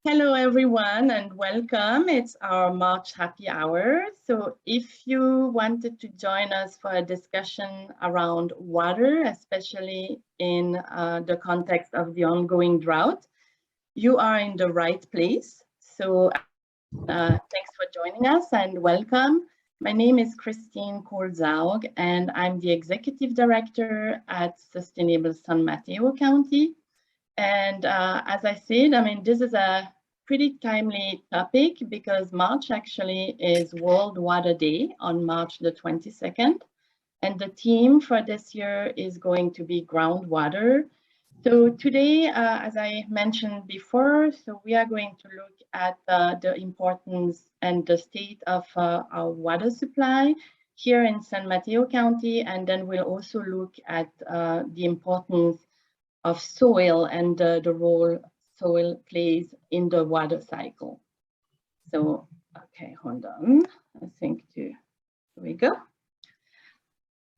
Hello, everyone, and welcome. It's our March happy hour. So if you wanted to join us for a discussion around water, especially in the context of the ongoing drought, you are in the right place. So thanks for joining us and welcome. My name is Christine Kohlzaug, and I'm the Executive Director at Sustainable San Mateo County. And as I said, this is a pretty timely topic because March actually is World Water Day on March the 22nd. And the theme for this year is going to be groundwater. So today, as I mentioned before, so we are going to look at the importance and the state of our water supply here in San Mateo County. And then we'll also look at the importance of soil and the role soil plays in the water cycle. So, okay, hold on. I think here we go.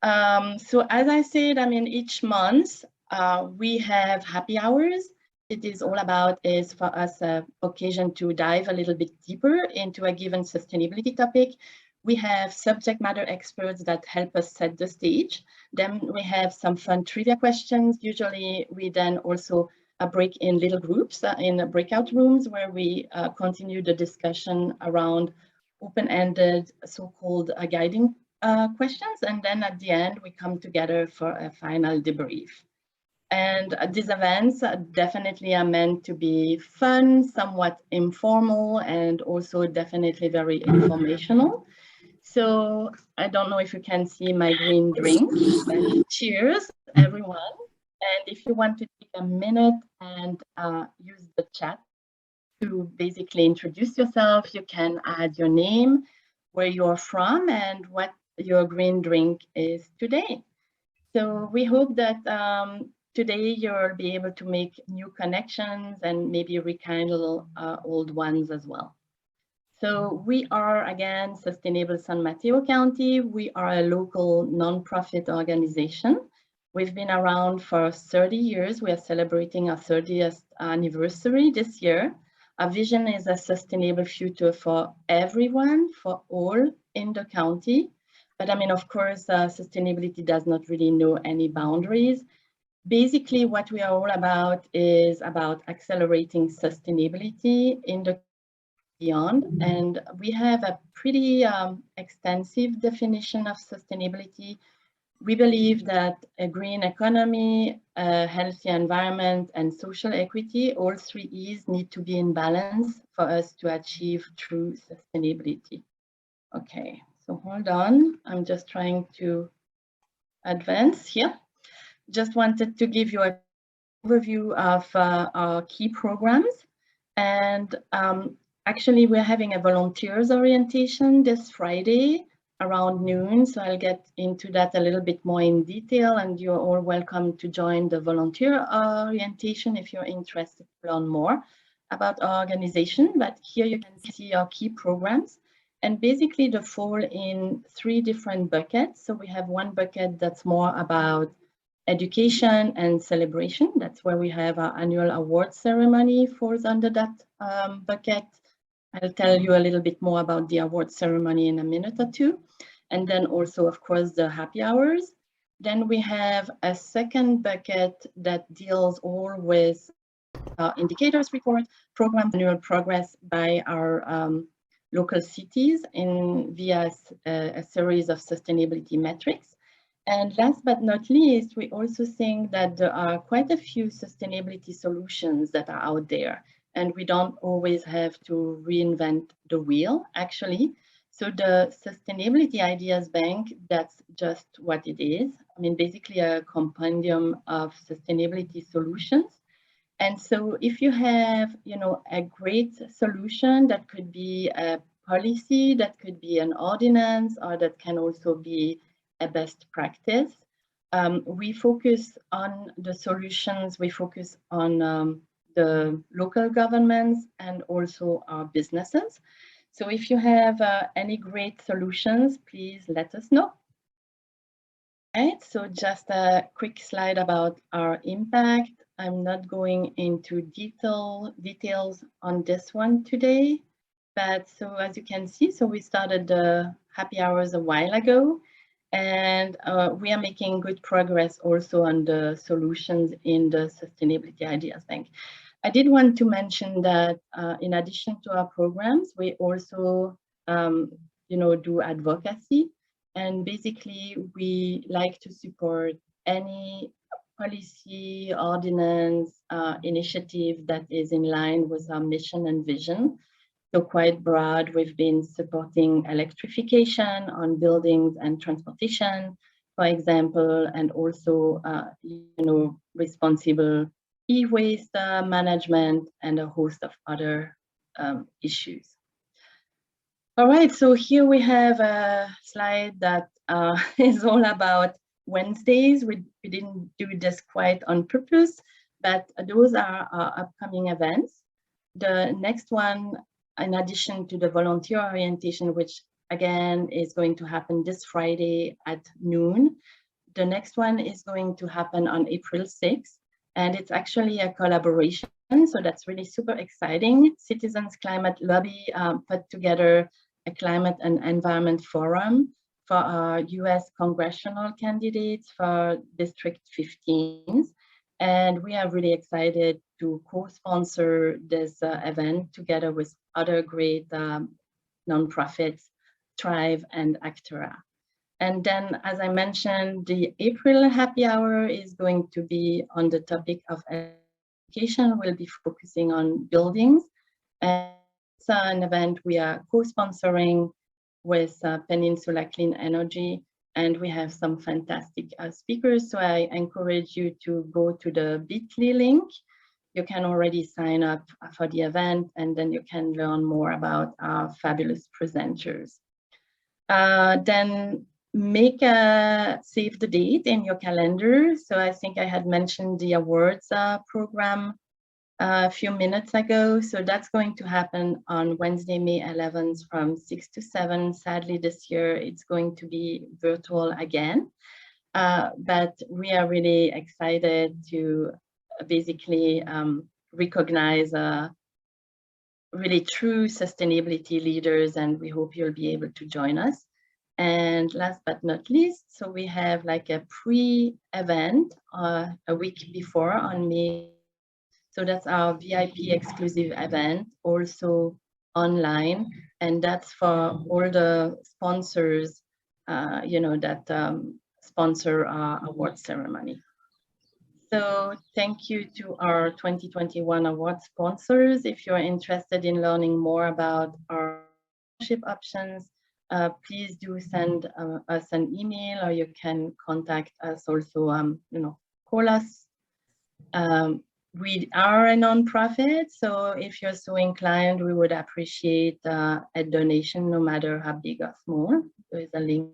So as I said, each month we have happy hours. It is all about is for us an occasion to dive a little bit deeper into a given sustainability topic. We have subject matter experts that help us set the stage. Then we have some fun trivia questions. Usually we then also break in little groups in breakout rooms where we continue the discussion around open-ended so-called guiding questions. And then at the end, we come together for a final debrief. And these events definitely are meant to be fun, somewhat informal, and also definitely very informational. So I don't know if you can see my green drink, but cheers, everyone. And if you want to take a minute and use the chat to basically introduce yourself, you can add your name, where you're from, and what your green drink is today. So we hope that today you'll be able to make new connections and maybe rekindle old ones as well. So we are, again, Sustainable San Mateo County. We are a local nonprofit organization. We've been around for 30 years. We are celebrating our 30th anniversary this year. Our vision is a sustainable future for everyone, for all in the county. But of course, sustainability does not really know any boundaries. Basically, what we are all about is about accelerating sustainability in the beyond. And we have a pretty extensive definition of sustainability. We believe that a green economy, a healthy environment, and social equity, all three E's, need to be in balance for us to achieve true sustainability. Okay, so hold on. I'm just trying to advance here. Just wanted to give you an overview of our key programs. And actually, we're having a volunteers orientation this Friday around noon. So I'll get into that a little bit more in detail, and you're all welcome to join the volunteer orientation if you're interested to learn more about our organization. But here you can see our key programs. And basically they fall in three different buckets. So we have one bucket that's more about education and celebration. That's where we have our annual award ceremony falls under that bucket. I'll tell you a little bit more about the award ceremony in a minute or two. And then also, of course, the happy hours. Then we have a second bucket that deals all with indicators report, program annual progress by our local cities via a series of sustainability metrics. And last but not least, we also think that there are quite a few sustainability solutions that are out there, and we don't always have to reinvent the wheel, actually. So the Sustainability Ideas Bank, that's just what it is. Basically a compendium of sustainability solutions. And so if you have, a great solution, that could be a policy, that could be an ordinance, or that can also be a best practice. We focus on the solutions, we focus on the local governments and also our businesses. So if you have any great solutions, please let us know. Right, so just a quick slide about our impact. I'm not going into details on this one today, but so as you can see, so we started the happy hours a while ago, and we are making good progress also on the solutions in the Sustainability Ideas Bank. I did want to mention that in addition to our programs, we also do advocacy, and basically we like to support any policy, ordinance, initiative that is in line with our mission and vision. So quite broad, we've been supporting electrification on buildings and transportation, for example, and also, responsible e-waste management and a host of other issues. All right, so here we have a slide that is all about Wednesdays. We didn't do this quite on purpose, but those are our upcoming events. The next one, in addition to the volunteer orientation, which again is going to happen this Friday at noon, the next one is going to happen on April 6th, and it's actually a collaboration, so that's really super exciting. Citizens Climate Lobby put together a climate and environment forum for our US congressional candidates for District 15. And we are really excited to co-sponsor this event together with other great nonprofits, Thrive and Actera. And then, as I mentioned, the April happy hour is going to be on the topic of education. We'll be focusing on buildings. And it's an event we are co-sponsoring with Peninsula Clean Energy, and we have some fantastic speakers. So I encourage you to go to the bit.ly link. You can already sign up for the event, and then you can learn more about our fabulous presenters. Then save the date in your calendar. So I think I had mentioned the awards program a few minutes ago. So that's going to happen on Wednesday, May 11th from 6 to 7. Sadly, this year it's going to be virtual again. But we are really excited to basically recognize really true sustainability leaders, and we hope you'll be able to join us. And last but not least, so we have like a pre-event a week before on May. So that's our VIP exclusive event, also online, and that's for all the sponsors, that sponsor our award ceremony. So thank you to our 2021 award sponsors. If you're interested in learning more about our sponsorship options, please do send us an email, or you can contact us also, call us. We are a nonprofit, so if you're so inclined, we would appreciate a donation, no matter how big or small. There is a link.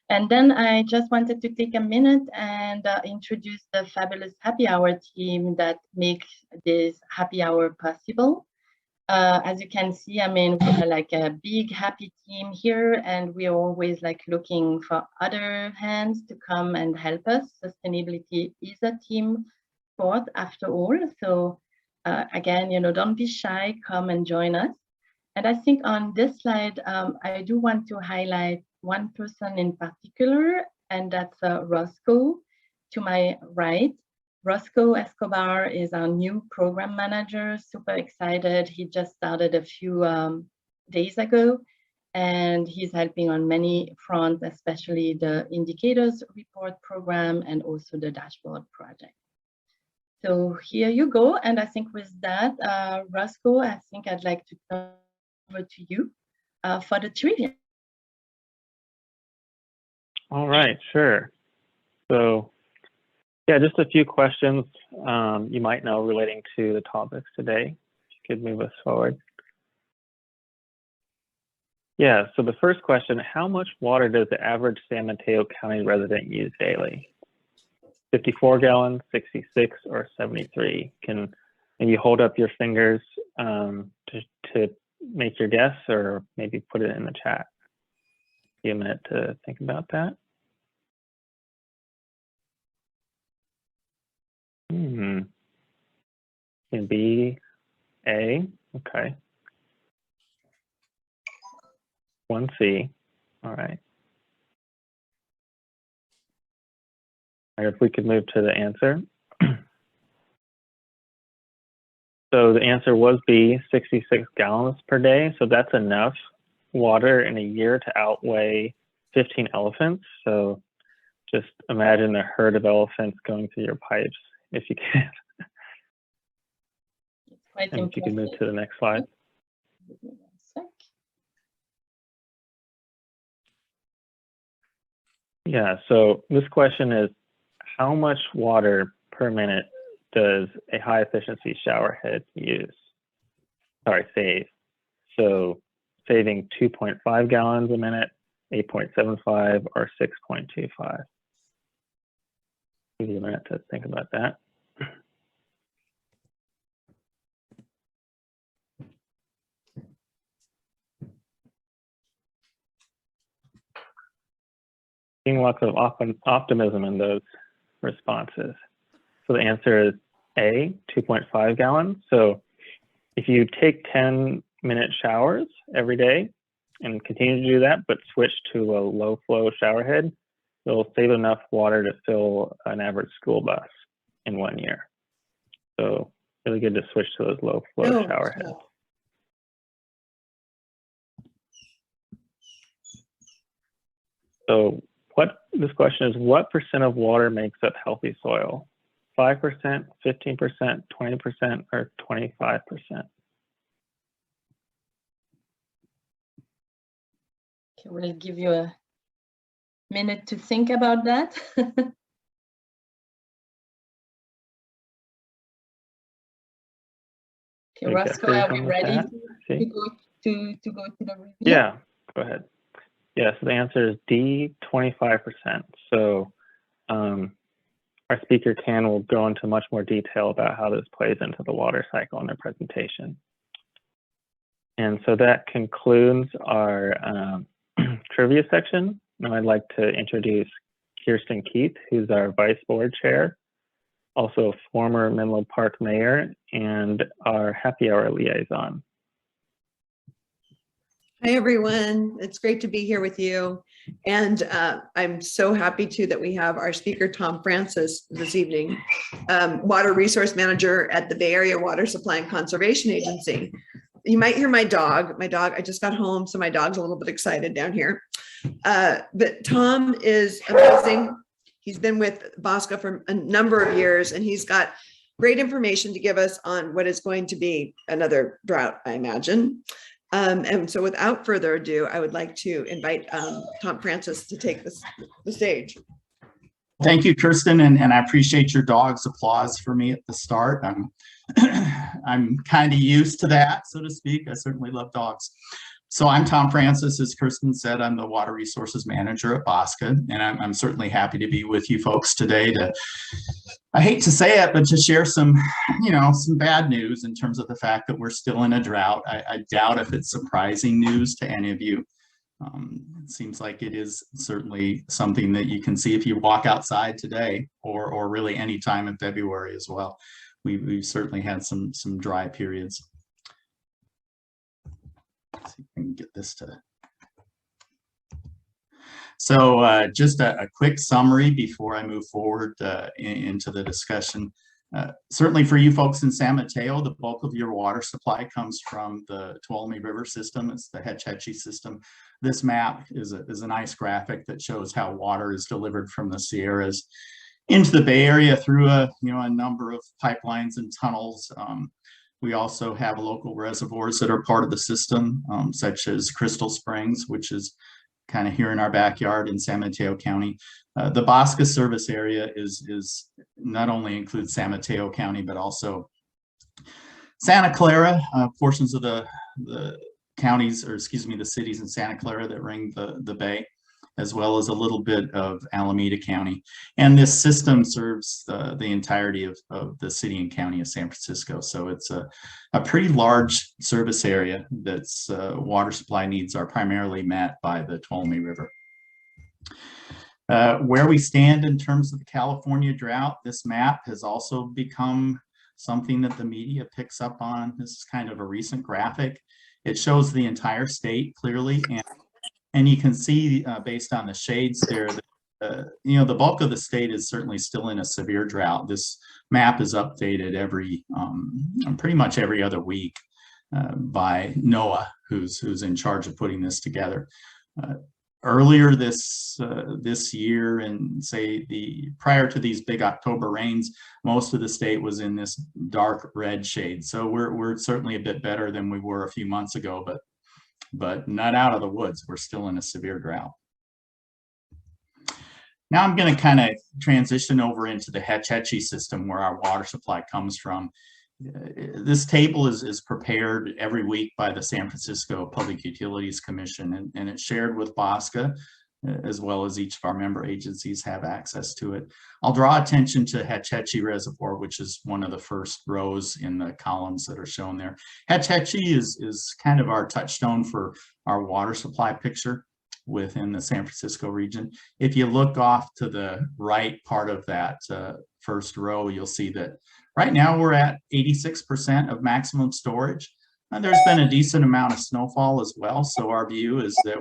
And then I just wanted to take a minute and introduce the fabulous happy hour team that makes this happy hour possible. As you can see, I mean, we're like a big happy team here, and we're always like looking for other hands to come and help us. Sustainability is a team sport after all. So again, don't be shy, come and join us. And I think on this slide, I do want to highlight one person in particular, and that's Roscoe to my right. Roscoe Escobar is our new program manager, super excited. He just started a few days ago, and he's helping on many fronts, especially the indicators report program and also the dashboard project. So here you go. And I think with that, Roscoe, I think I'd like to turn over to you for the trivia. All right, sure. So yeah, just a few questions you might know relating to the topics today. If you could move us forward. Yeah, so the first question, how much water does the average San Mateo County resident use daily? 54 gallons, 66, or 73? Can you hold up your fingers to make your guess, or maybe put it in the chat? Give you a minute to think about that. Can be A, okay. 1C, all right. All right, if we could move to the answer. So the answer was B, 66 gallons per day. So that's enough water in a year to outweigh 15 elephants. So just imagine a herd of elephants going through your pipes if you can. It's quite And if you can move to the next slide. Yeah, so this question is, how much water per minute does a high efficiency shower head save? So saving 2.5 gallons a minute, 8.75, or 6.25. Give you a minute to think about that. Seeing lots of optimism in those responses. So the answer is A, 2.5 gallons. So if you take 10-minute showers every day and continue to do that, but switch to a low flow shower head, you'll save enough water to fill an average school bus in 1 year. So really good to switch to those low flow shower heads. So this question is, what percent of water makes up healthy soil? 5%, 15%, 20%, or 25%? Okay, we'll give you a minute to think about that. Okay, Roscoe, are we ready to go to the review? Yeah, go ahead. Yeah, so the answer is D, 25%. So our speaker will go into much more detail about how this plays into the water cycle in their presentation. And so that concludes our trivia section. Now I'd like to introduce Kirsten Keith, who's our Vice Board Chair, also former Menlo Park Mayor, and our happy hour liaison. Hi, everyone. It's great to be here with you. And I'm so happy too that we have our speaker, Tom Francis, this evening, Water Resource Manager at the Bay Area Water Supply and Conservation Agency. You might hear my dog. I just got home, so my dog's a little bit excited down here. But Tom is amazing. He's been with Bosca for a number of years, and he's got great information to give us on what is going to be another drought, I imagine. And so without further ado, I would like to invite Tom Francis to take the stage. Thank you, Kirsten, and I appreciate your dog's applause for me at the start. I'm kind of used to that, so to speak. I certainly love dogs. So I'm Tom Francis. As Kirsten said, I'm the Water Resources Manager at Bosca, and I'm certainly happy to be with you folks today to, I hate to say it, but to share some, some bad news in terms of the fact that we're still in a drought. I doubt if it's surprising news to any of you. It seems like it is certainly something that you can see if you walk outside today, or really any time in February as well. We've certainly had some dry periods. Let's see if I can get this to. So just a quick summary before I move forward into the discussion. Certainly for you folks in San Mateo, the bulk of your water supply comes from the Tuolumne River system. It's the Hetch Hetchy system. This map is a nice graphic that shows how water is delivered from the Sierras into the Bay Area through a number of pipelines and tunnels. We also have local reservoirs that are part of the system, such as Crystal Springs, which is kind of here in our backyard in San Mateo County. The Bosca service area is not only includes San Mateo County, but also Santa Clara, portions of the counties, or excuse me, the cities in Santa Clara that ring the bay, as well as a little bit of Alameda County. And this system serves the entirety of the city and county of San Francisco. So it's a pretty large service area that's water supply needs are primarily met by the Tuolumne River. Where we stand in terms of the California drought, this map has also become something that the media picks up on. This is kind of a recent graphic. It shows the entire state clearly, and you can see based on the shades there, you know, the bulk of the state is certainly still in a severe drought. This map is updated pretty much every other week by NOAA, who's in charge of putting this together. Earlier this year, and say prior to these big October rains, most of the state was in this dark red shade. So we're certainly a bit better than we were a few months ago, but not out of the woods. We're still in a severe drought. Now I'm going to kind of transition over into the Hetch Hetchy system, where our water supply comes from. This table is prepared every week by the San Francisco Public Utilities Commission, and it's shared with BOSCA, as well as each of our member agencies have access to it. I'll draw attention to Hetch Hetchy Reservoir, which is one of the first rows in the columns that are shown there. Hetch Hetchy is kind of our touchstone for our water supply picture within the San Francisco region. If you look off to the right part of that first row, you'll see that right now we're at 86% of maximum storage. And there's been a decent amount of snowfall as well. So our view is that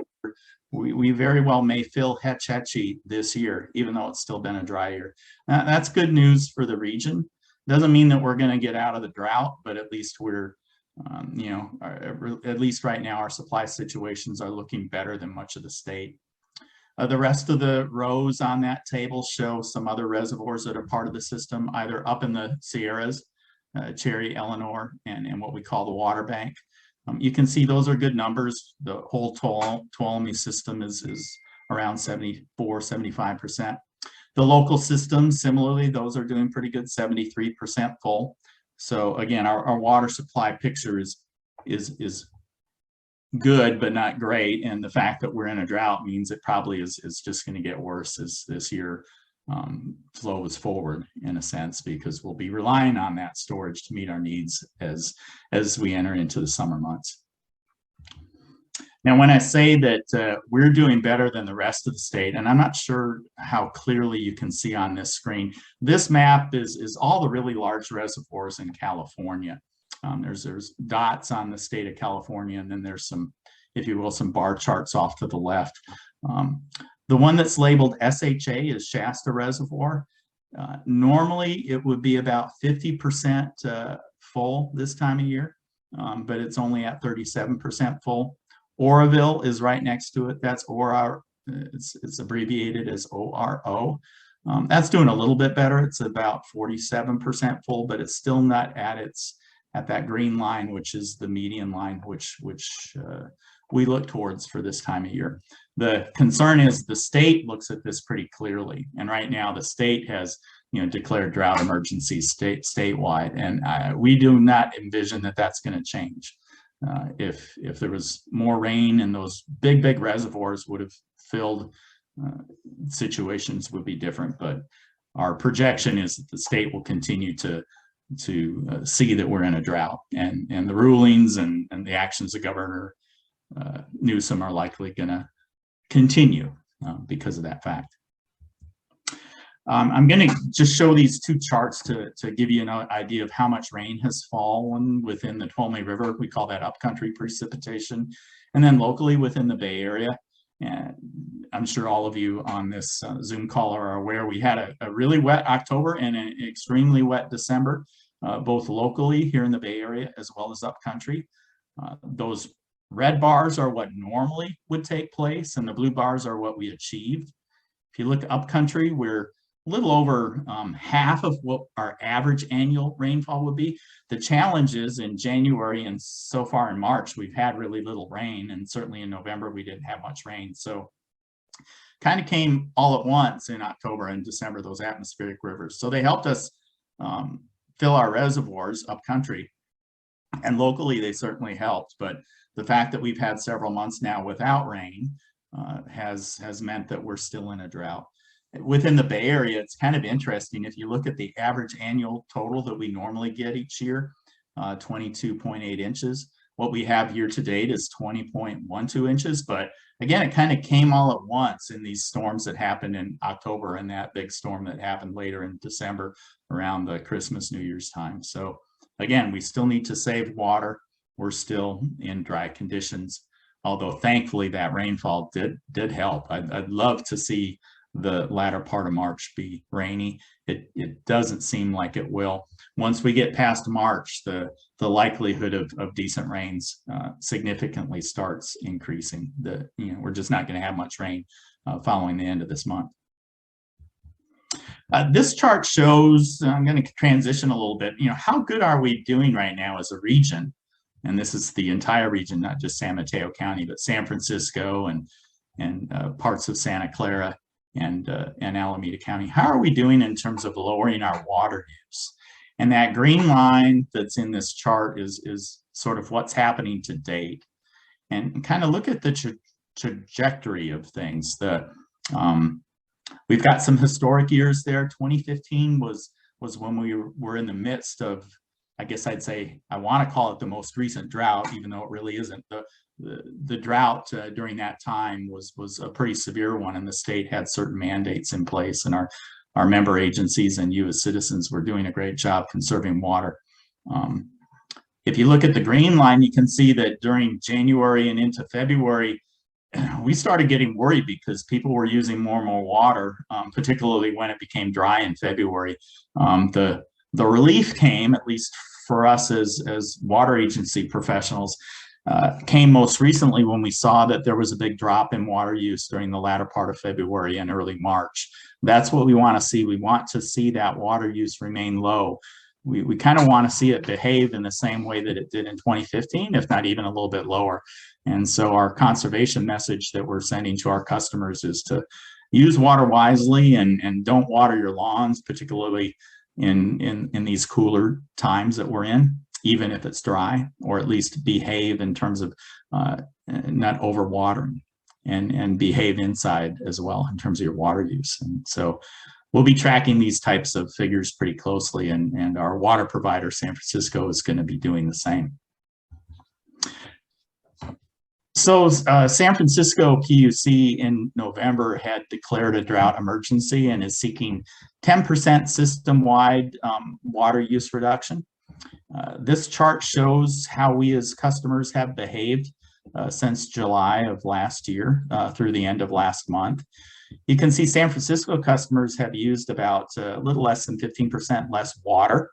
we very well may fill Hetch Hetchy this year, even though it's still been a dry year. That's good news for the region. Doesn't mean that we're going to get out of the drought, but at least we're, you know, at least right now our supply situations are looking better than much of the state. The rest of the rows on that table show some other reservoirs that are part of the system, either up in the Sierras, Cherry, Eleanor, and what we call the water bank. You can see those are good numbers. The whole Tuolumne system is around 74, 75%. The local systems, similarly, those are doing pretty good, 73% full. So again, our water supply picture is good, but not great. And the fact that we're in a drought means it probably is just going to get worse as this year flows forward, in a sense, because we'll be relying on that storage to meet our needs as we enter into the summer months. Now, when I say that we're doing better than the rest of the state, and I'm not sure how clearly you can see on this screen, this map is all the really large reservoirs in California. There's dots on the state of California, and then there's some, if you will, some bar charts off to the left. The one that's labeled SHA is Shasta Reservoir. Normally, it would be about 50% full this time of year, but it's only at 37% full. Oroville is right next to it. That's ORO. It's abbreviated as ORO. That's doing a little bit better. It's about 47% full, but it's still not at that green line, which is the median line, which we look towards for this time of year. The concern is the state looks at this pretty clearly, and right now the state has, you know, declared drought emergencies statewide, and we do not envision that that's going to change. If there was more rain and those big reservoirs would have filled, situations would be different. But our projection is that the state will continue to see that we're in a drought, and the rulings and the actions of Governor Newsom are likely going to continue because of that fact. I'm going to just show these two charts to give you an idea of how much rain has fallen within the Tuolumne River. We call that upcountry precipitation. And then locally within the Bay Area. And I'm sure all of you on this Zoom call are aware we had a really wet October and an extremely wet December, both locally here in the Bay Area as well as upcountry. Those red bars are what normally would take place, and the blue bars are what we achieved. If you look upcountry, we're a little over half of what our average annual rainfall would be. The challenge is in January and so far in March, we've had really little rain, and certainly in November, we didn't have much rain. So kind of came all at once in October and December, those atmospheric rivers. So they helped us fill our reservoirs upcountry, and locally they certainly helped. But the fact that we've had several months now without rain has meant that we're still in a drought. Within the Bay Area, it's kind of interesting. If you look at the average annual total that we normally get each year, 22.8 inches, What we have year to date is 20.12 inches, but again, it kind of came all at once in these storms that happened in October and that big storm that happened later in December around the Christmas, New Year's time. So again, we still need to save water. We're still in dry conditions, although thankfully that rainfall did help. I'd love to see the latter part of March be rainy. It doesn't seem like it will. Once we get past March, the likelihood of decent rains significantly starts increasing. We're just not going to have much rain following the end of this month. This chart shows, I'm going to transition a little bit, how good are we doing right now as a region? And this is the entire region, not just San Mateo County, but San Francisco and parts of Santa Clara and Alameda County. How are we doing in terms of lowering our water use? And that green line that's in this chart is sort of what's happening to date. And kind of look at the trajectory of things. We've got some historic years there. 2015 was when we were in the midst of, I guess I'd say, I want to call it the most recent drought, even though it really isn't. The drought during that time was a pretty severe one, and the state had certain mandates in place, and our member agencies and you as citizens were doing a great job conserving water. If you look at the green line, you can see that during January and into February, we started getting worried because people were using more and more water, particularly when it became dry in February. The relief came, at least for us as water agency professionals, came most recently when we saw that there was a big drop in water use during the latter part of February and early March. That's what we want to see. We want to see that water use remain low. We kind of want to see it behave in the same way that it did in 2015, if not even a little bit lower. And so our conservation message that we're sending to our customers is to use water wisely and don't water your lawns, particularly in these cooler times that we're in, even if it's dry, or at least behave in terms of not overwatering, and behave inside as well in terms of your water use. And so we'll be tracking these types of figures pretty closely, and our water provider, San Francisco, is going to be doing the same. So San Francisco PUC in November had declared a drought emergency and is seeking 10% system-wide water use reduction. This chart shows how we as customers have behaved since July of last year through the end of last month. You can see San Francisco customers have used about a little less than 15% less water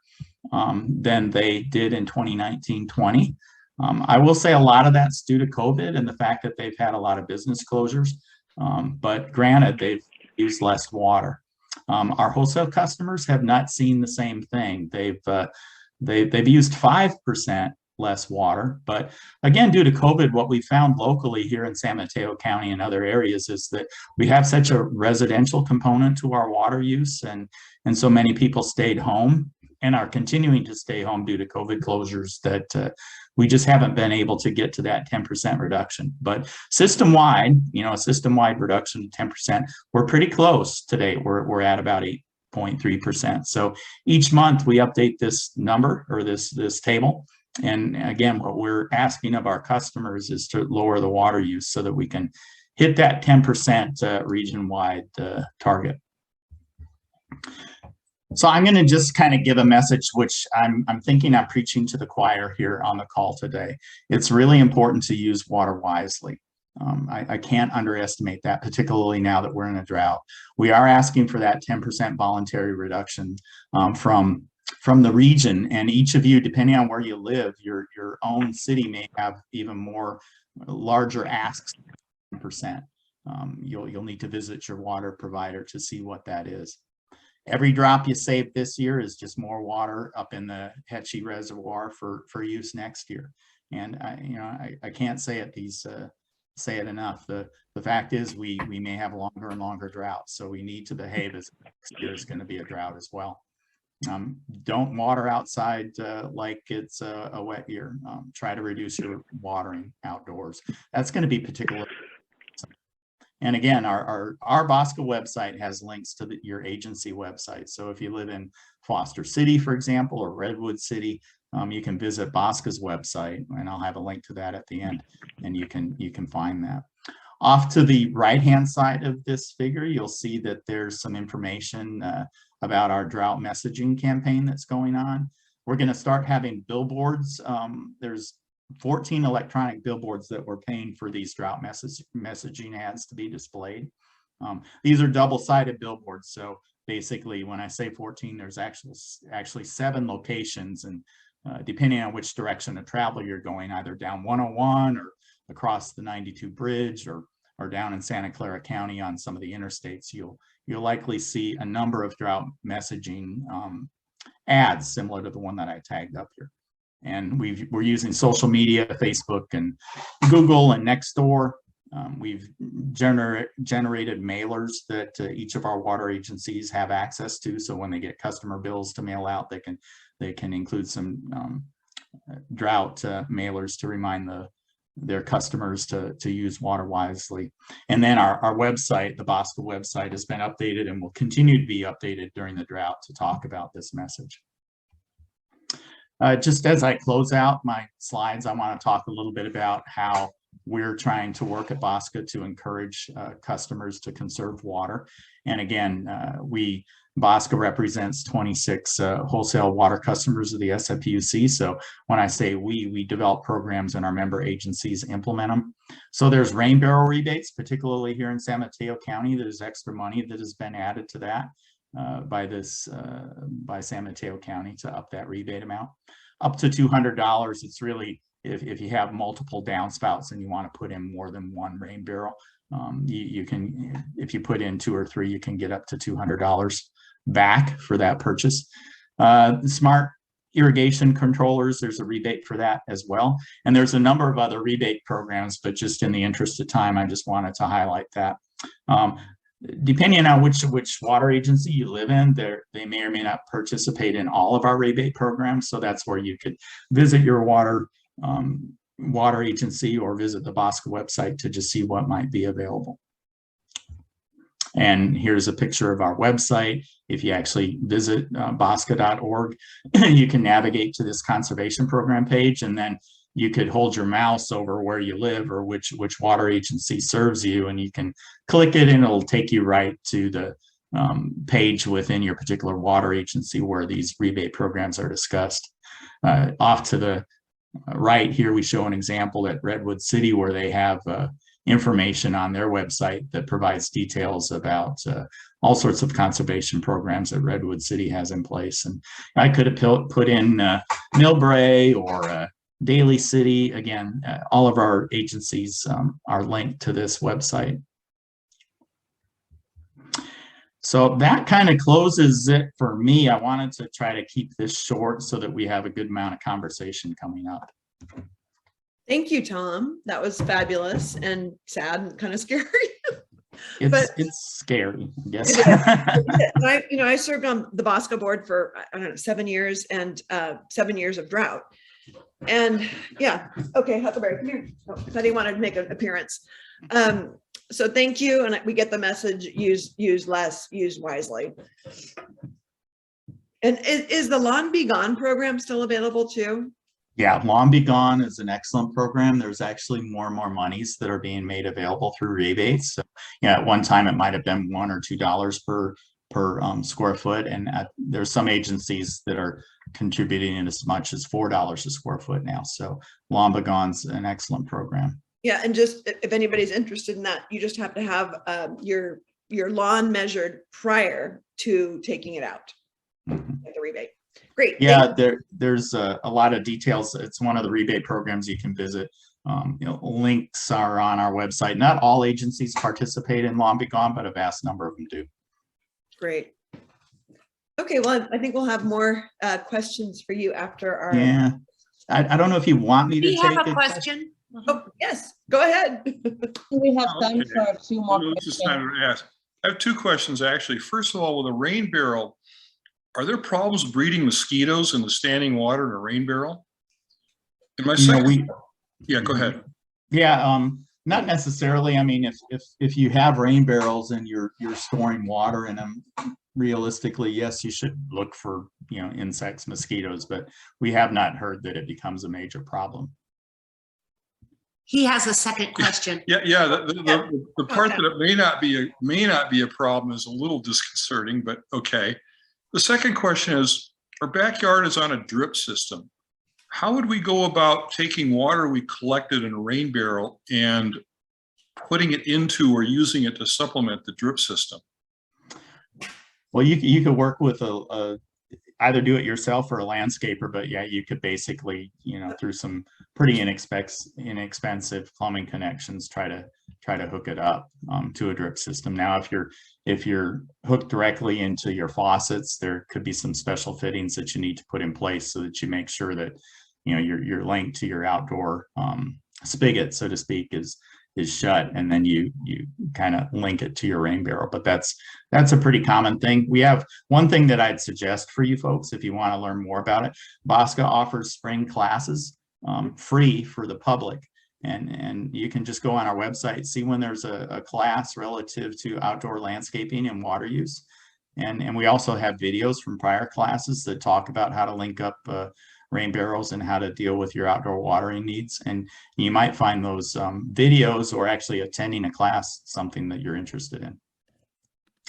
than they did in 2019-20. I will say a lot of that's due to COVID and the fact that they've had a lot of business closures, but granted, they've used less water. Our wholesale customers have not seen the same thing. They've used 5% less water, but again, due to COVID, what we found locally here in San Mateo County and other areas is that we have such a residential component to our water use, and so many people stayed home and are continuing to stay home due to COVID closures that we just haven't been able to get to that 10% reduction. But system-wide, a system-wide reduction of 10%, we're pretty close today. We're at about 8.3%. So each month we update this number, or this table. And again, what we're asking of our customers is to lower the water use so that we can hit that 10% region-wide target. So I'm going to just kind of give a message, which I'm thinking I'm preaching to the choir here on the call today. It's really important to use water wisely. I can't underestimate that, particularly now that we're in a drought. We are asking for that 10% voluntary reduction from the region, and each of you, depending on where you live, your own city may have even more larger asks than 10%. You'll need to visit your water provider to see what that is. Every drop you save this year is just more water up in the Hetchy Reservoir for use next year. And I can't say it enough. The fact is we may have longer and longer droughts, so we need to behave as next year is going to be a drought as well. Don't water outside like it's a wet year. Try to reduce your watering outdoors. That's going to be particularly. And again, our Bosco website has links to your agency website. So if you live in Foster City, for example, or Redwood City, you can visit Bosca's website, and I'll have a link to that at the end, and you can find that. Off to the right-hand side of this figure, you'll see that there's some information about our drought messaging campaign that's going on. We're going to start having billboards. There's 14 electronic billboards that we're paying for these drought messaging ads to be displayed. These are double-sided billboards, so basically when I say 14, there's actually 7 locations, and depending on which direction of travel you're going, either down 101 or across the 92 bridge or down in Santa Clara County on some of the interstates, you'll likely see a number of drought messaging ads similar to the one that I tagged up here. And we're using social media, Facebook and Google and Nextdoor. We've generated mailers that each of our water agencies have access to. So when they get customer bills to mail out, they can include some drought mailers to remind their customers to use water wisely. And then our website, the Bosca website, has been updated and will continue to be updated during the drought to talk about this message. Just as I close out my slides, I want to talk a little bit about how we're trying to work at Bosca to encourage customers to conserve water. And again, Bosca represents 26 wholesale water customers of the SFPUC. So when I say we develop programs and our member agencies implement them. So there's rain barrel rebates, particularly here in San Mateo County. There's extra money that has been added to that by San Mateo County to up that rebate amount. Up to $200, it's really, if you have multiple downspouts and you want to put in more than one rain barrel, you can, if you put in 2 or 3, you can get up to $200 back for that purchase. Smart irrigation controllers, there's a rebate for that as well. And there's a number of other rebate programs, but just in the interest of time, I just wanted to highlight that. Depending on which water agency you live in, they may or may not participate in all of our rebate programs. So that's where you could visit your water agency or visit the Bosca website to just see what might be available. And here's a picture of our website. If you actually visit bosca.org, you can navigate to this conservation program page, and then you could hold your mouse over where you live or which water agency serves you, and you can click it and it'll take you right to the page within your particular water agency where these rebate programs are discussed. Off to the right here, we show an example at Redwood City where they have information on their website that provides details about all sorts of conservation programs that Redwood City has in place. And I could have put in Millbrae or Daly City. Again, all of our agencies are linked to this website. So that kind of closes it for me. I wanted to try to keep this short so that we have a good amount of conversation coming up. Thank you, Tom. That was fabulous and sad and kind of scary. It's scary, I guess. I served on the Bosca board for, I don't know, 7 years and 7 years of drought. And yeah, okay, Huckleberry, come here. Oh, I thought he wanted to make an appearance. So thank you, and we get the message: use less, use wisely. And is the Lawn Be Gone program still available too? Yeah, Lawn Be Gone is an excellent program. There's actually more and more monies that are being made available through rebates. So, yeah, at one time it might have been $1 or $2 per square foot, and there's some agencies that are contributing in as much as $4 a square foot now. So Lawn Be Gone's an excellent program. Yeah, and just if anybody's interested in that, you just have to have your lawn measured prior to taking it out, like the rebate. Great. Yeah, there's a lot of details. It's one of the rebate programs you can visit. Links are on our website. Not all agencies participate in Lawn Be Gone, but a vast number of them do. Great. Okay, well, I think we'll have more questions for you after our. Yeah, I don't know if you want me to take have a question. Oh, yes, go ahead. We have time for 2 more This is time questions. to ask. I have 2 questions, actually. First of all, with a rain barrel, are there problems breeding mosquitoes in the standing water in a rain barrel? And my second, yeah, go ahead. Yeah, Not necessarily. I mean, if you have rain barrels and you're storing water in them, realistically, yes, you should look for, you know, insects, mosquitoes, but we have not heard that it becomes a major problem. He has a second question. Yeah. The part that it may not be a problem is a little disconcerting, but okay. The second question is, our backyard is on a drip system. How would we go about taking water we collected in a rain barrel and putting it into or using it to supplement the drip system? Well, you could work with either do it yourself or a landscaper, but yeah, you could basically, you know, through some pretty inexpensive plumbing connections, try to hook it up to a drip system. Now, if you're hooked directly into your faucets, there could be some special fittings that you need to put in place so that you make sure that, you know, your link to your outdoor spigot, so to speak, is shut, and then you kind of link it to your rain barrel. But that's a pretty common thing. We have one thing that I'd suggest for you folks, if you want to learn more about it. Bosca offers spring classes free for the public, and you can just go on our website, see when there's a class relative to outdoor landscaping and water use, and we also have videos from prior classes that talk about how to link up rain barrels and how to deal with your outdoor watering needs. And you might find those videos, or actually attending a class, something that you're interested in.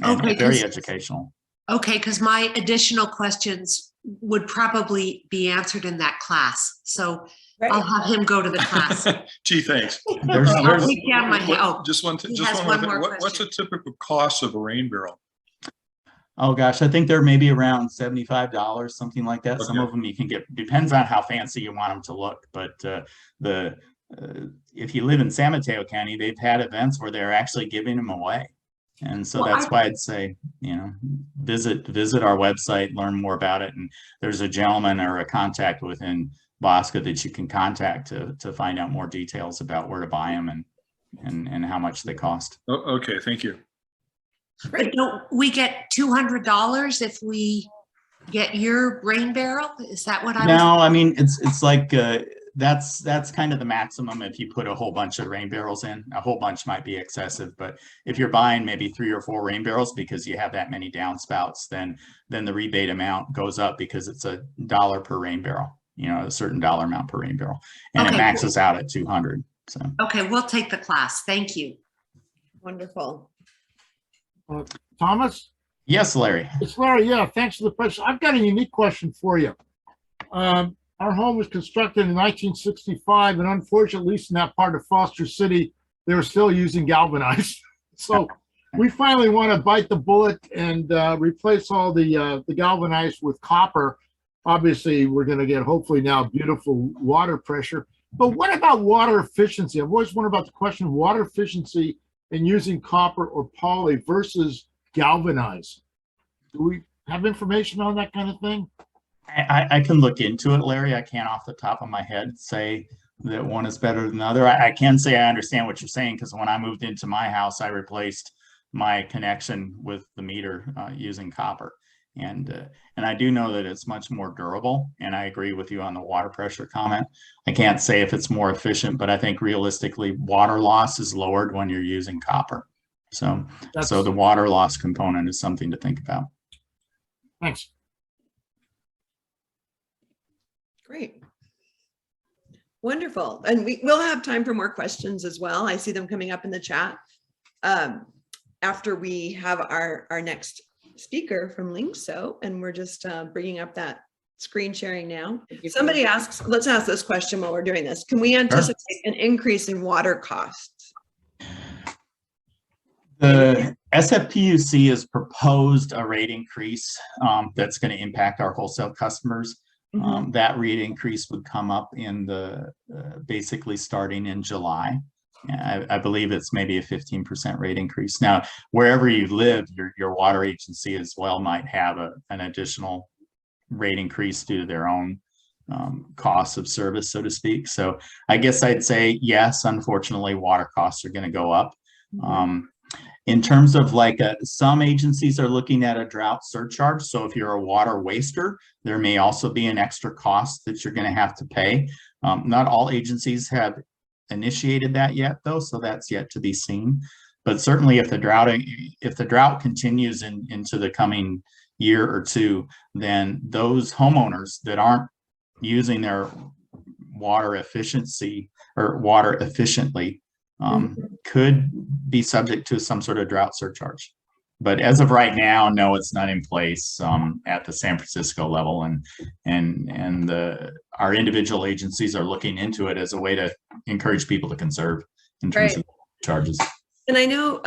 And Okay, very educational. Okay, because my additional questions would probably be answered in that class. So Right. I'll have him go to the class. Gee, thanks. There's I'll take down my, oh, Just one he has more one thing. more What's a question. typical cost of a rain barrel? Oh gosh, I think they're maybe around $75, something like that. Some Okay. of them you can get, depends on how fancy you want them to look. But if you live in San Mateo County, they've had events where they're actually giving them away. And so Well, that's why I'd say, you know, visit our website, learn more about it. And there's a gentleman or a contact within Bosca that you can contact to find out more details about where to buy them and how much they cost. Oh, okay, thank you. But don't we get $200 if we get your rain barrel? Is that what I was? No, I mean, it's like, that's kind of the maximum. If you put a whole bunch of rain barrels in, a whole bunch might be excessive, but if you're buying maybe 3 or 4 rain barrels because you have that many downspouts, then the rebate amount goes up because it's $1 per rain barrel, you know, a certain dollar amount per rain barrel, and Okay, it maxes out at 200. So Okay, we'll take the class. Thank you. Wonderful. Thomas? yes, Larry. It's Larry. Yeah, thanks for the question. I've got a unique question for you. Our home was constructed in 1965, and unfortunately, at least in that part of Foster City, they were still using galvanized. So we finally want to bite the bullet and replace all the galvanized with copper. Obviously, we're going to get hopefully now beautiful water pressure. But what about water efficiency? I've always wondered about the question of water efficiency in using copper or poly versus galvanized. Do we have information on that kind of thing? I can look into it, Larry. I can't off the top of my head say that one is better than the other. I can say I understand what you're saying, because when I moved into my house, I replaced my connection with the meter using copper. And I do know that it's much more durable, and I agree with you on the water pressure comment. I can't say if it's more efficient, but I think realistically water loss is lowered when you're using copper. So the water loss component is something to think about. Thanks. Great. Wonderful. And we'll have time for more questions as well. I see them coming up in the chat after we have our next speaker from Linkso, and we're just bringing up that screen sharing now. Somebody asks, let's ask this question while we're doing this. Can we anticipate an increase in water costs? The SFPUC has proposed a rate increase that's going to impact our wholesale customers. That rate increase would come up in the basically starting in July. I believe it's maybe a 15% rate increase. Now, wherever you live, your water agency as well might have an additional rate increase due to their own costs of service, so to speak. So I guess I'd say yes, unfortunately, water costs are going to go up. In terms of like some agencies are looking at a drought surcharge. So if you're a water waster, there may also be an extra cost that you're going to have to pay. Not all agencies have initiated that yet, though, so that's yet to be seen. But certainly, if the drought continues into the coming year or two, then those homeowners that aren't using their water efficiency or water efficiently could be subject to some sort of drought surcharge. But as of right now, no, it's not in place at the San Francisco level, and our individual agencies are looking into it as a way to encourage people to conserve in terms of charges. And I know,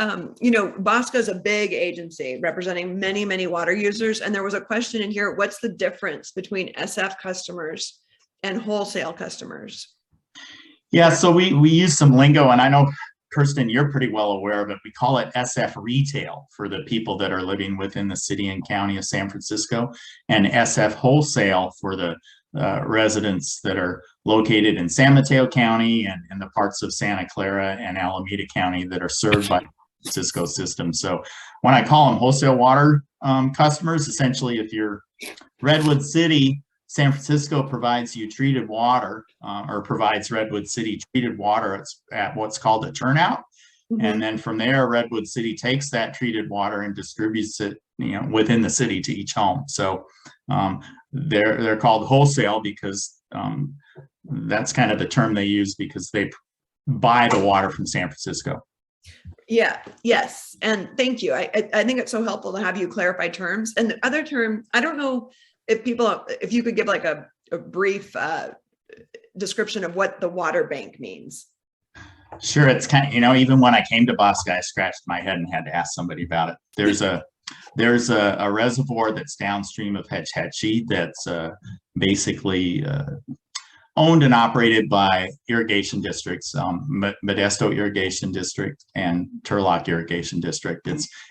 Bosco is a big agency representing many, many water users. And there was a question in here, what's the difference between SF customers and wholesale customers? Yeah, so we use some lingo, and I know, Kirsten, you're pretty well aware of it. We call it SF retail for the people that are living within the city and county of San Francisco, and SF wholesale for the residents that are located in San Mateo County and the parts of Santa Clara and Alameda County that are served by the Francisco system. So when I call them wholesale water customers, essentially, if you're Redwood City, San Francisco provides you treated water or provides Redwood City treated water at what's called a turnout. And then from there, Redwood City takes that treated water and distributes it, within the city to each home. So they're called wholesale because that's kind of the term they use, because they buy the water from San Francisco. Yeah. Yes. And thank you. I think it's so helpful to have you clarify terms. And the other term, I don't know if you could give like a brief description of what the water bank means. Sure. It's kind of, even when I came to Bosco, I scratched my head and had to ask somebody about it. There's a reservoir that's downstream of Hetch Hetchy that's basically owned and operated by irrigation districts, Modesto Irrigation District and Turlock Irrigation District.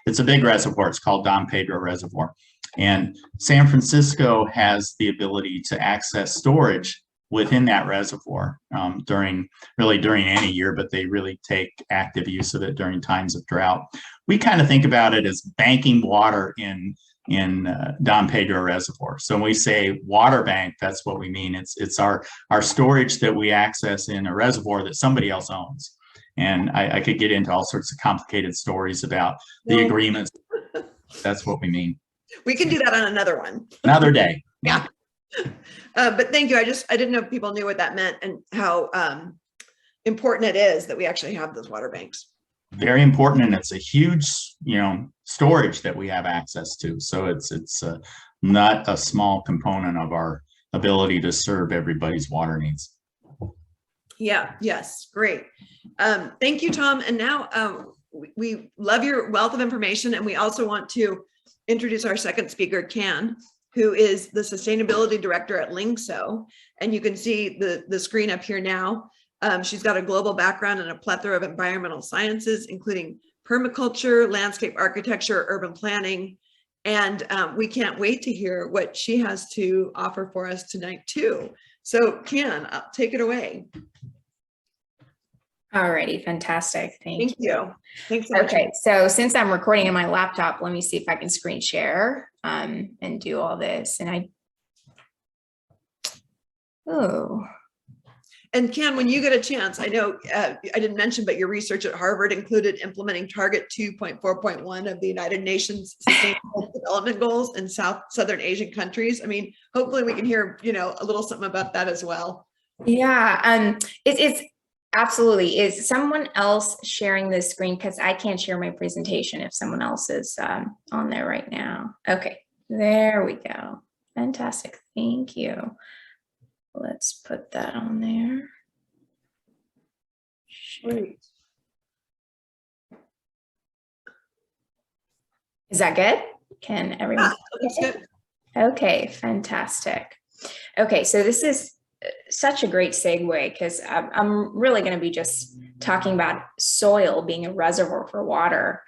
It's a big reservoir. It's called Don Pedro Reservoir. And San Francisco has the ability to access storage within that reservoir during any year, but they really take active use of it during times of drought. We kind of think about it as banking water in Don Pedro Reservoir. So when we say water bank, that's what we mean. It's our storage that we access in a reservoir that somebody else owns. And I could get into all sorts of complicated stories about the agreements. That's what we mean. We can do that on another one. Another day. Yeah. But thank you. I didn't know if people knew what that meant and how important it is that we actually have those water banks. Very important, and it's a huge, storage that we have access to. So it's not a small component of our ability to serve everybody's water needs. Yeah. Yes. Great. Thank you, Tom. And now we love your wealth of information, and we also want to introduce our second speaker, Can, who is the sustainability director at Lingso. And you can see the screen up here now. She's got a global background and a plethora of environmental sciences, including permaculture, landscape architecture, urban planning. And we can't wait to hear what she has to offer for us tonight too. So Can, take it away. Alrighty, fantastic. Thank you. Thanks so much. Okay, so since I'm recording on my laptop, let me see if I can screen share and do all this. And Can, when you get a chance, I know I didn't mention, but your research at Harvard included implementing Target 2.4.1 of the United Nations Sustainable Development Goals in Southern Asian countries. I mean, hopefully we can hear, a little something about that as well. Yeah, it's absolutely. Is someone else sharing this screen? Because I can't share my presentation if someone else is on there right now. Okay, there we go. Fantastic. Thank you. Let's put that on there. Great. Is that good? Can everyone? That's good. Okay, fantastic. Okay, so this is such a great segue because I'm really going to be just talking about soil being a reservoir for water.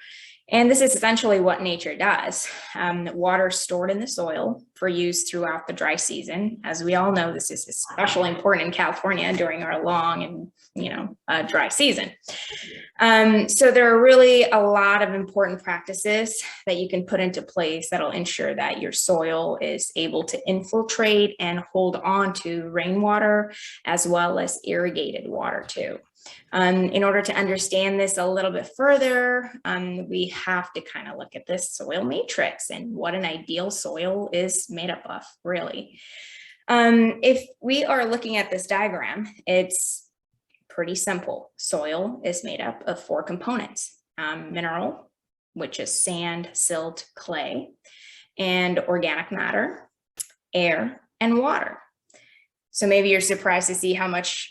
And this is essentially what nature does. Water stored in the soil for use throughout the dry season. As we all know, this is especially important in California during our long and dry season. So there are really a lot of important practices that you can put into place that'll ensure that your soil is able to infiltrate and hold on to rainwater as well as irrigated water too. In order to understand this a little bit further, we have to kind of look at this soil matrix and what an ideal soil is made up of, really. If we are looking at this diagram, it's pretty simple. Soil is made up of 4 components: mineral, which is sand, silt, clay, and organic matter, air, and water. So maybe you're surprised to see how much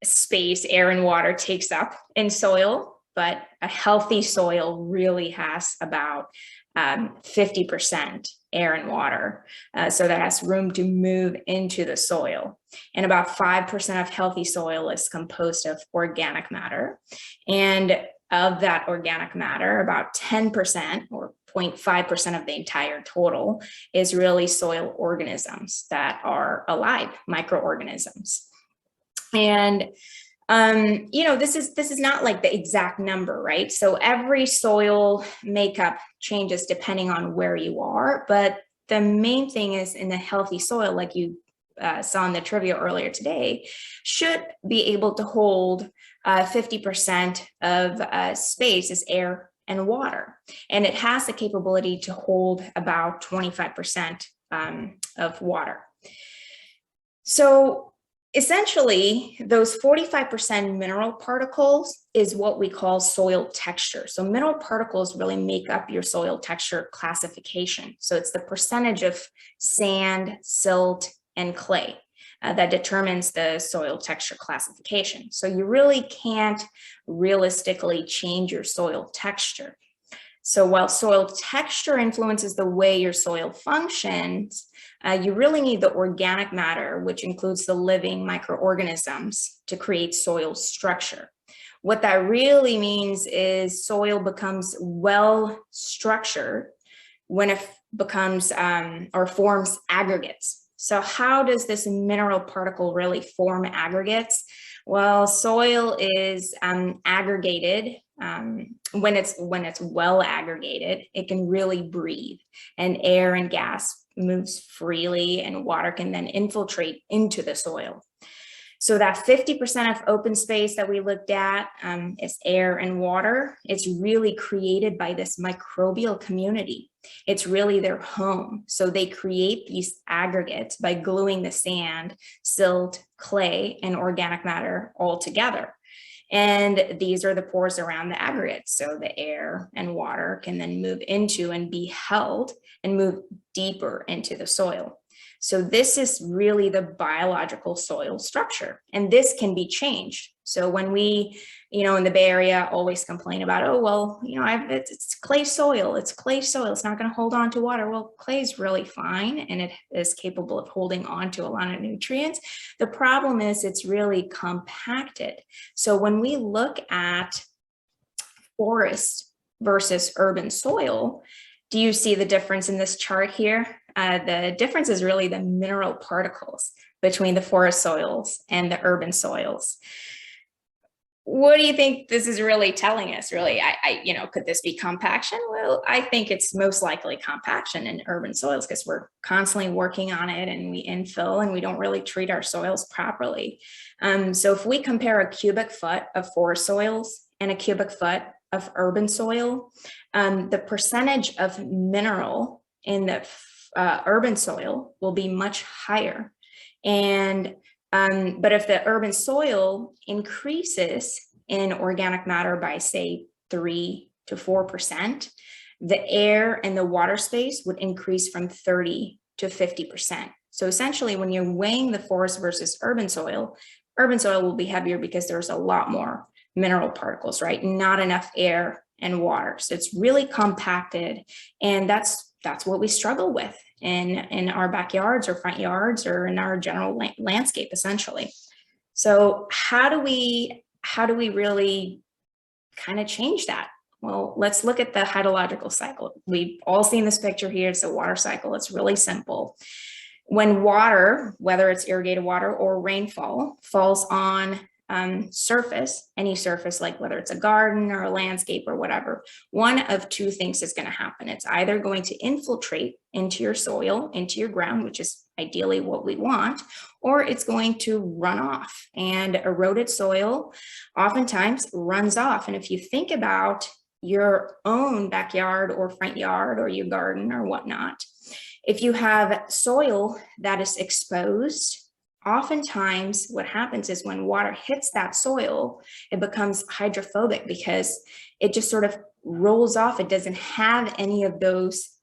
space air and water takes up in soil, but a healthy soil really has about 50% air and water. So that has room to move into the soil. And about 5% of healthy soil is composed of organic matter. And of that organic matter, about 10% or 0.5% of the entire total is really soil organisms that are alive, microorganisms. And this is not like the exact number, right? So every soil makeup changes depending on where you are, but the main thing is in a healthy soil, like you saw in the trivia earlier today, should be able to hold 50% of space is air and water. And it has the capability to hold about 25% of water. So essentially, those 45% mineral particles is what we call soil texture. So mineral particles really make up your soil texture classification. So it's the percentage of sand, silt, and clay that determines the soil texture classification. So you really can't realistically change your soil texture. So while soil texture influences the way your soil functions, you really need the organic matter, which includes the living microorganisms, to create soil structure. What that really means is soil becomes well structured when it becomes or forms aggregates. So how does this mineral particle really form aggregates? Well, soil is aggregated. When it's well aggregated, it can really breathe, and air and gas moves freely, and water can then infiltrate into the soil. So that 50% of open space that we looked at is air and water. It's really created by this microbial community. It's really their home. So they create these aggregates by gluing the sand, silt, clay, and organic matter all together. And these are the pores around the aggregates. So the air and water can then move into and be held and move deeper into the soil. So this is really the biological soil structure, and this can be changed. So when we, in the Bay Area always complain about, oh, well, it's clay soil, it's not going to hold on to water. Well, clay is really fine, and it is capable of holding on to a lot of nutrients. The problem is it's really compacted. So when we look at forest versus urban soil, do you see the difference in this chart here? The difference is really the mineral particles between the forest soils and the urban soils. What do you think this is really telling us? Really, could this be compaction? Well, I think it's most likely compaction in urban soils because we're constantly working on it, and we infill, and we don't really treat our soils properly. So if we compare a cubic foot of forest soils and a cubic foot of urban soil, the percentage of mineral in the urban soil will be much higher. And but if the urban soil increases in organic matter by, say, 3 to 4%, the air and the water space would increase from 30 to 50%. So essentially, when you're weighing the forest versus urban soil will be heavier because there's a lot more mineral particles, right? Not enough air and water. So it's really compacted, and that's what we struggle with in our backyards or front yards or in our general landscape, essentially. So how do we really kind of change that? Well, let's look at the hydrological cycle. We've all seen this picture here. It's a water cycle. It's really simple. When water, whether it's irrigated water or rainfall, falls on surface, any surface, like whether it's a garden or a landscape or whatever, one of two things is going to happen. It's either going to infiltrate into your soil, into your ground, which is ideally what we want, or it's going to run off. And eroded soil oftentimes runs off. And if you think about your own backyard or front yard or your garden or whatnot, if you have soil that is exposed, oftentimes what happens is when water hits that soil, it becomes hydrophobic because it just sort of rolls off. It doesn't have any of those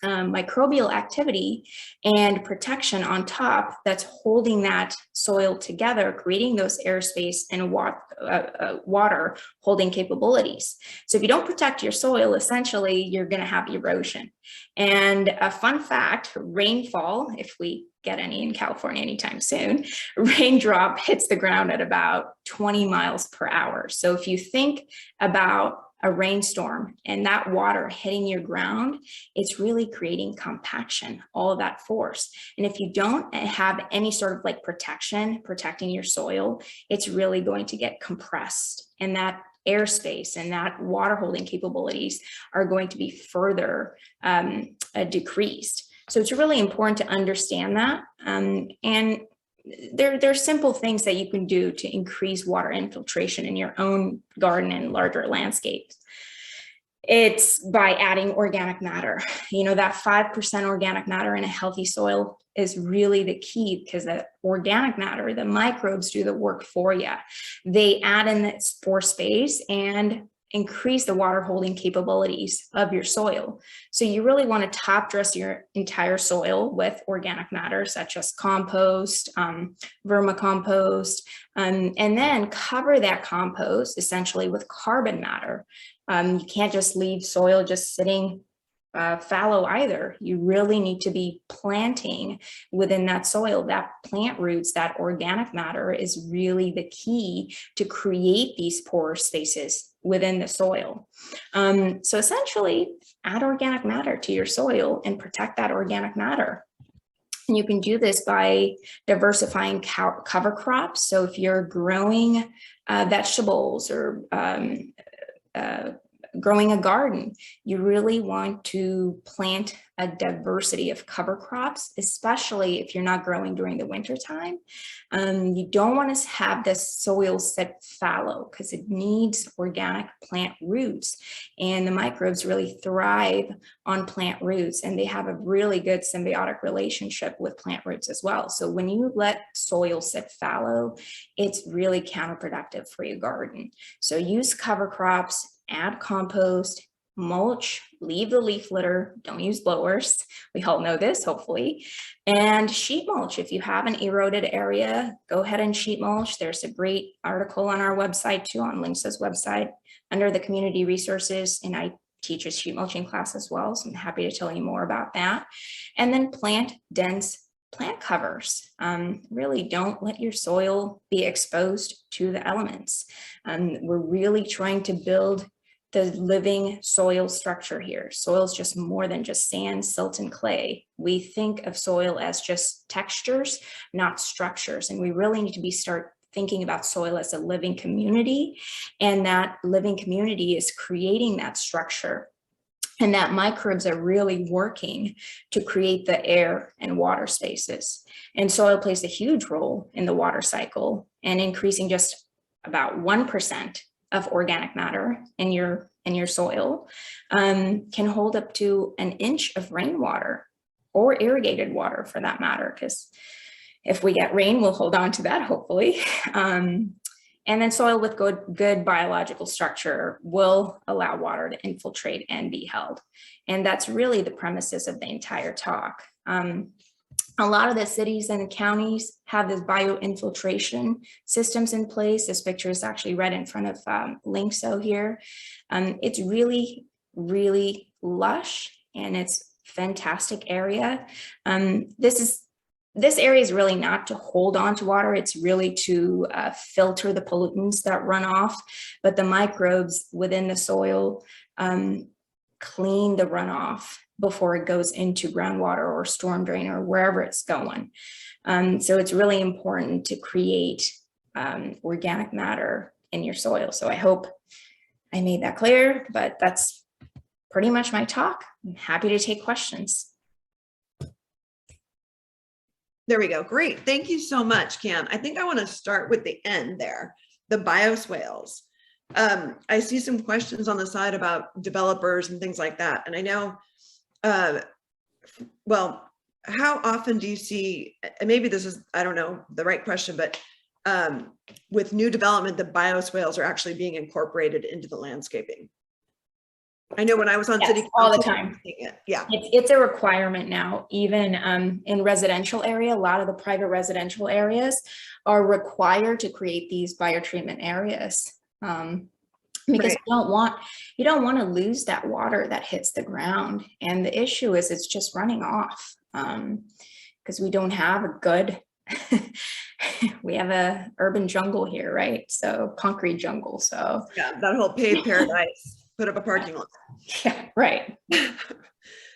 microbial activity and protection on top that's holding that soil together, creating those airspace and water holding capabilities. So if you don't protect your soil, essentially you're going to have erosion. And a fun fact, rainfall, if we get any in California anytime soon, raindrop hits the ground at about 20 miles per hour. So if you think about a rainstorm and that water hitting your ground, it's really creating compaction, all of that force. And if you don't have any sort of like protecting your soil, it's really going to get compressed, and that airspace and that water holding capabilities are going to be further decreased. So it's really important to understand that. And there's simple things that you can do to increase water infiltration in your own garden and larger landscapes. It's by adding organic matter. You know, that 5% organic matter in a healthy soil is really the key, because the organic matter, the microbes do the work for you. They add in that pore space and increase the water holding capabilities of your soil. So you really want to top dress your entire soil with organic matter, such as compost, vermicompost, and then cover that compost essentially with carbon matter. You can't just leave soil just sitting fallow either. You really need to be planting within that soil. That plant roots, that organic matter is really the key to create these pore spaces within the soil. So essentially, add organic matter to your soil and protect that organic matter. And you can do this by diversifying cover crops. So if you're growing vegetables or growing a garden, you really want to plant a diversity of cover crops, especially if you're not growing during the winter time. You don't want to have the soil sit fallow because it needs organic plant roots, and the microbes really thrive on plant roots, and they have a really good symbiotic relationship with plant roots as well. So when you let soil sit fallow, it's really counterproductive for your garden. So use cover crops, add compost, mulch, leave the leaf litter, don't use blowers. We all know this, hopefully. And sheet mulch. If you have an eroded area, go ahead and sheet mulch. There's a great article on our website too, on Linksa's website, under the community resources, and I teach a sheet mulching class as well, so I'm happy to tell you more about that. And then plant dense plant covers. Really don't let your soil be exposed to the elements. We're really trying to build the living soil structure here. Soil is just more than just sand, silt, and clay. We think of soil as just textures, not structures. And we really need to start thinking about soil as a living community, and that living community is creating that structure, and that microbes are really working to create the air and water spaces. And soil plays a huge role in the water cycle, and increasing just about 1% of organic matter in your soil can hold up to an inch of rainwater, or irrigated water for that matter, because if we get rain, we'll hold on to that, hopefully. And then soil with good biological structure will allow water to infiltrate and be held. And that's really the premises of the entire talk. A lot of the cities and counties have this bioinfiltration systems in place. This picture is actually right in front of Linksa here. It's really, really lush, and it's fantastic area. This area is really not to hold on to water. It's really to filter the pollutants that run off, but the microbes within the soil clean the runoff before it goes into groundwater or storm drain or wherever it's going. So it's really important to create organic matter in your soil. So I hope I made that clear, but that's pretty much my talk. I'm happy to take questions. There we go. Great. Thank you so much, Ken. I think I want to start with the end there, the bioswales. I see some questions on the side about developers and things like that. And I know, well, how often do you see, and maybe this is, I don't know the right question, but with new development, the bioswales are actually being incorporated into the landscaping? I know when I was on city all the council, time. yeah. It's a requirement now, even in residential area. A lot of the private residential areas are required to create these biotreatment areas. Because Right. you don't want to lose that water that hits the ground. And the issue is it's just running off because we don't have a good, we have a urban jungle here, right? So concrete jungle. So Yeah, that whole paved paradise, put up a parking lot. yeah, right.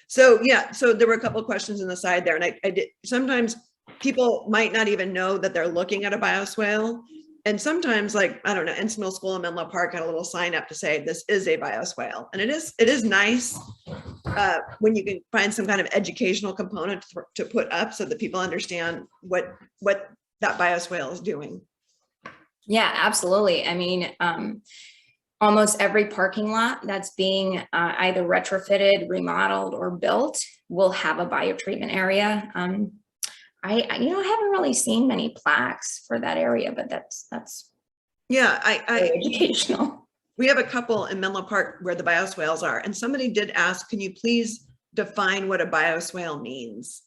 So yeah, so there were a couple of questions in the side there, and I did, sometimes people might not even know that they're looking at a bioswale. And sometimes, like, I don't know, Encinal School in Menlo Park had a little sign up to say this is a bioswale. And it is nice when you can find some kind of educational component to put up so that people understand what that bioswale is doing. Yeah, absolutely. I mean, almost every parking lot that's being either retrofitted, remodeled, or built will have a biotreatment area. I haven't really seen many plaques for that area, but that's yeah, very educational. We have a couple in Menlo Park where the bioswales are, and somebody did ask, can you please define what a bioswale means?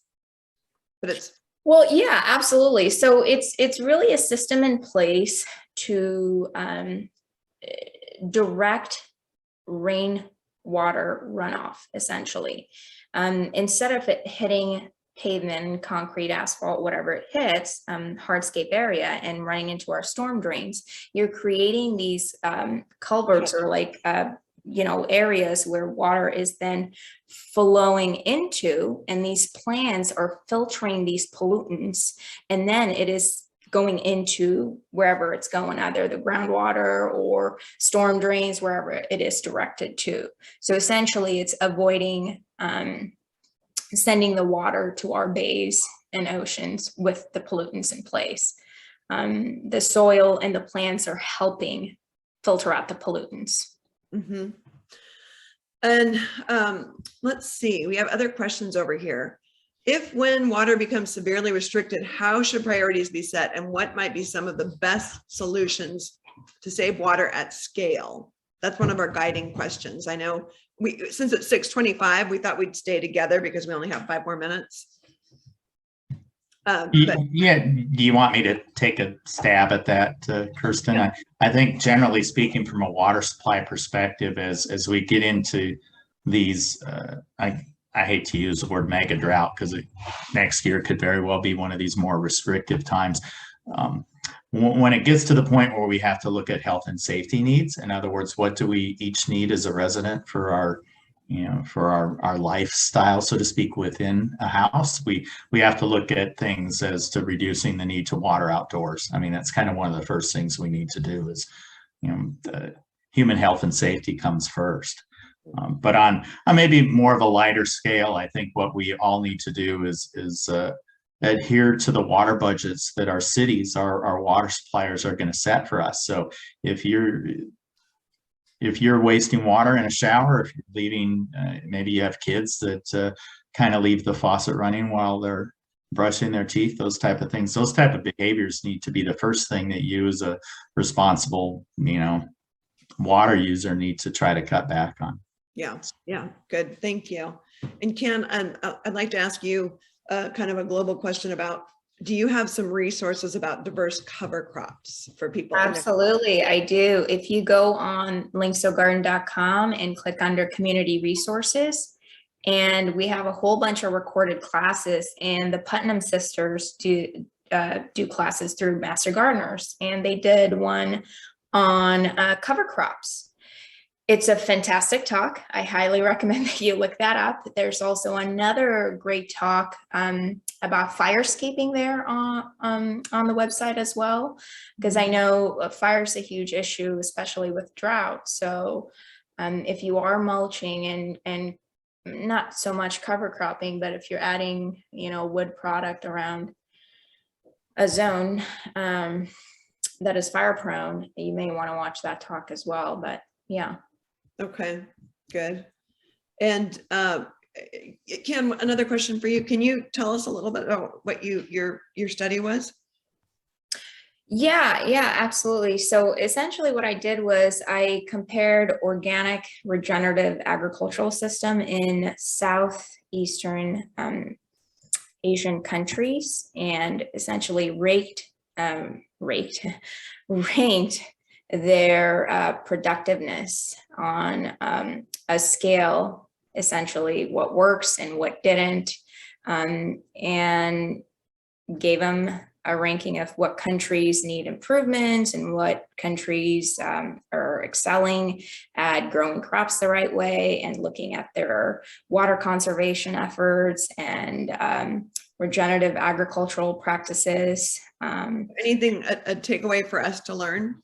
But it's well, yeah, absolutely. So it's really a system in place to direct rainwater runoff, essentially. Instead of it hitting pavement, concrete, asphalt, whatever it hits, hardscape area and running into our storm drains, you're creating these culverts or like, areas where water is then flowing into, and these plants are filtering these pollutants, and then it is going into wherever it's going, either the groundwater or storm drains, wherever it is directed to. So essentially it's avoiding sending the water to our bays and oceans with the pollutants in place. The soil and the plants are helping filter out the pollutants. mm-hmm. And let's see, we have other questions over here. If when water becomes severely restricted, how should priorities be set, and what might be some of the best solutions to save water at scale? That's one of our guiding questions. I know since it's 6:25, we thought we'd stay together because we only have 5 more minutes. But yeah, do you want me to take a stab at that, Kirsten? Yeah. I think generally speaking, from a water supply perspective, as we get into these, I hate to use the word mega drought because next year could very well be one of these more restrictive times. When it gets to the point where we have to look at health and safety needs, in other words, what do we each need as a resident for our lifestyle, so to speak, within a house, we have to look at things as to reducing the need to water outdoors. I mean, that's kind of one of the first things we need to do is, the human health and safety comes first. But on maybe more of a lighter scale, I think what we all need to do is adhere to the water budgets that our cities, our water suppliers are going to set for us. So if you're wasting water in a shower, if you're leaving, maybe you have kids that kind of leave the faucet running while they're brushing their teeth, those type of things, those type of behaviors need to be the first thing that you as a responsible, water user need to try to cut back on. Yeah, good. Thank you. And Ken, I'd like to ask you kind of a global question about, do you have some resources about diverse cover crops for people? Absolutely, I do. If you go on linksogarden.com and click under community resources, and we have a whole bunch of recorded classes, and the Putnam sisters do classes through Master Gardeners, and they did one on cover crops. It's a fantastic talk. I highly recommend that you look that up. There's also another great talk about firescaping there on the website as well, because I know fire is a huge issue, especially with drought. So if you are mulching and not so much cover cropping, but if you're adding, wood product around a zone that is fire prone, you may want to watch that talk as well. But yeah. Okay, good. And Ken, another question for you. Can you tell us a little bit about what your study was? Yeah, absolutely. So essentially what I did was I compared organic regenerative agricultural system in Southeastern Asian countries and essentially ranked their productiveness on a scale, essentially what works and what didn't, and gave them a ranking of what countries need improvement and what countries are excelling at growing crops the right way and looking at their water conservation efforts and regenerative agricultural practices. Anything, a takeaway for us to learn?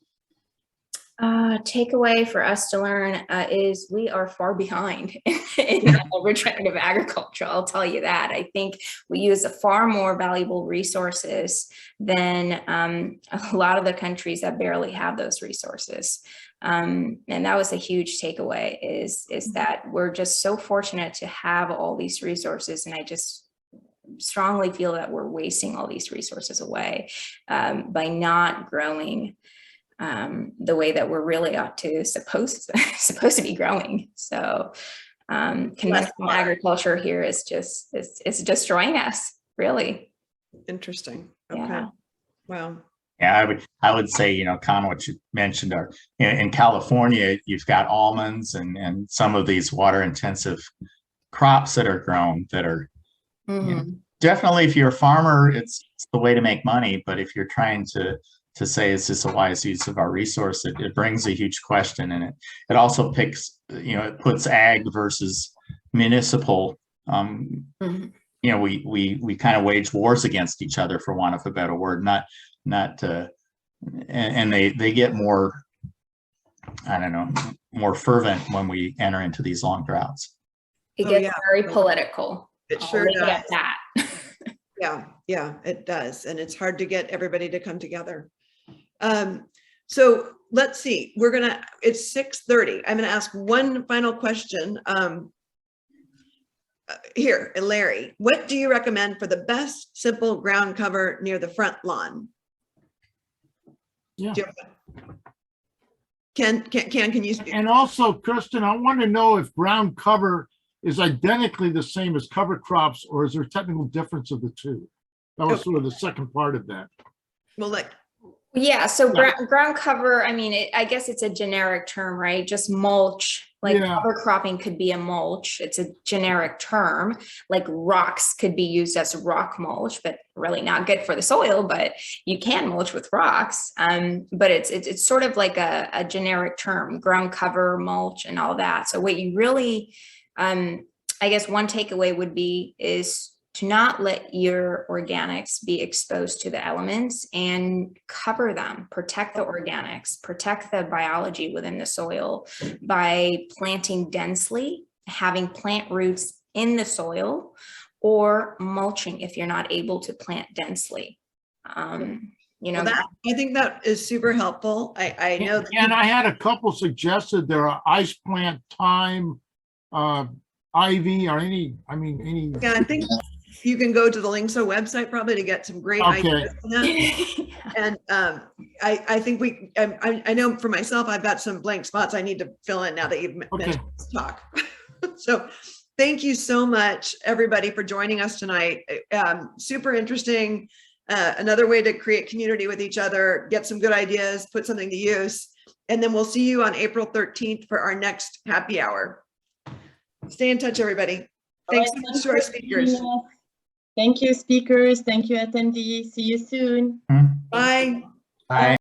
Takeaway for us to learn is we are far behind in regenerative agriculture. I'll tell you that. I think we use a far more valuable resources than a lot of the countries that barely have those resources. And that was a huge takeaway is that we're just so fortunate to have all these resources. And I just strongly feel that we're wasting all these resources away by not growing the way that we're really ought to supposed to be growing. So conventional agriculture here is just it's destroying us, really. Interesting. Okay. Yeah. Wow. Yeah, I would say, you know, kind of what you mentioned are in California, you've got almonds and some of these water intensive crops that are grown that are you know, definitely, if you're a farmer, it's the way to make money. But if you're trying to say, is this a wise use of our resource? It brings a huge question, and it also picks, you know, it puts ag versus municipal. You know, we kind of wage wars against each other, for want of a better word. And they get more, I don't know, more fervent when we enter into these long droughts. It gets very political. It sure leave it does. at that. Yeah, it does. And it's hard to get everybody to come together. So let's see, it's 6:30. I'm gonna ask one final question. Here, Larry, what do you recommend for the best simple ground cover near the front lawn? Yeah. Can you speak? And also, Kristen, I want to know if ground cover is identically the same as cover crops, or is there a technical difference of the two? That was sort of the second part of that. Well, yeah, so ground cover, I mean, I guess it's a generic term, right? Just mulch, like cover cropping could be a mulch. It's a generic term. Like rocks could be used as rock mulch, but really not good for the soil, but you can mulch with rocks. But it's sort of like a generic term, ground cover, mulch, and all that. So what you really, I guess one takeaway would be is to not let your organics be exposed to the elements and cover them, protect the organics, protect the biology within the soil by planting densely, having plant roots in the soil, or mulching if you're not able to plant densely. You know, I think that is super helpful. I know. And I had a couple suggested there are ice plant, thyme, ivy, or any. Yeah, I think you can go to the Linkso website probably to get some great ideas on that. And I think I know for myself, I've got some blank spots I need to fill in now that you've mentioned this talk. So thank you so much, everybody, for joining us tonight. Super interesting. Another way to create community with each other, get some good ideas, put something to use. And then we'll see you on April 13th for our next happy hour. Stay in touch, everybody. Thanks so much to our speakers. Thank you, speakers. Thank you, attendees. See you soon. Bye. Bye.